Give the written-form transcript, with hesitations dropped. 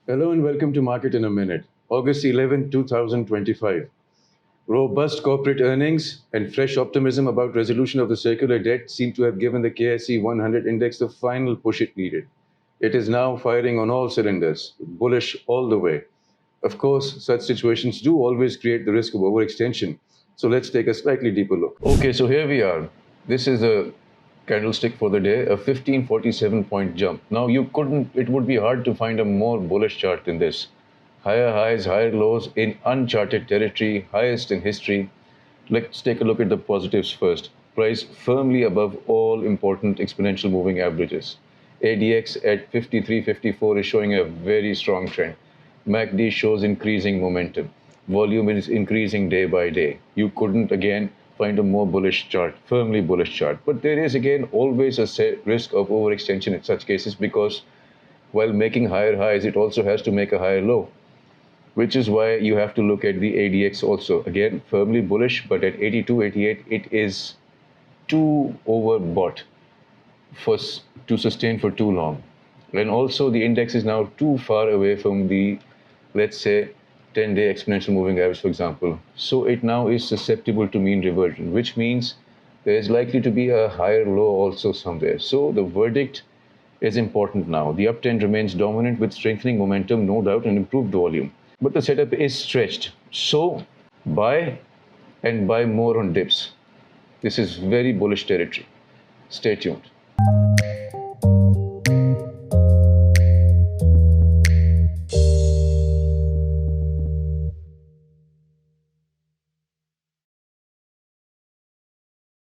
Hello and welcome to Market in a Minute. August 11, 2025. Robust corporate earnings and fresh optimism about resolution of the circular debt seem to have given the KSE 100 index the final push it needed. It is now firing on all cylinders, bullish all the way. Of course, such situations do always create the risk of overextension. So let's take a slightly deeper look. Okay, so here we are. This is a candlestick for the day, a 1547 point jump. Now it would be hard to find a more bullish chart than this. Higher highs, higher lows in uncharted territory, highest in history. Let's take a look at the positives first. Price firmly above all important exponential moving averages. ADX at 53.54 is showing a very strong trend. MACD shows increasing momentum. Volume is increasing day by day. You couldn't again find a more bullish chart, firmly bullish chart. But there is again always a risk of overextension in such cases because while making higher highs, it also has to make a higher low, which is why you have to look at the ADX also. Again, firmly bullish, but at 82, 88, it is too overbought for to sustain for too long. And also the index is now too far away from the, let's say, 10-day exponential moving average, for example. So it now is susceptible to mean reversion, which means there is likely to be a higher low also somewhere. So the verdict is important now. The uptrend remains dominant with strengthening momentum, no doubt, and improved volume. But the setup is stretched. So buy and buy more on dips. This is very bullish territory. Stay tuned.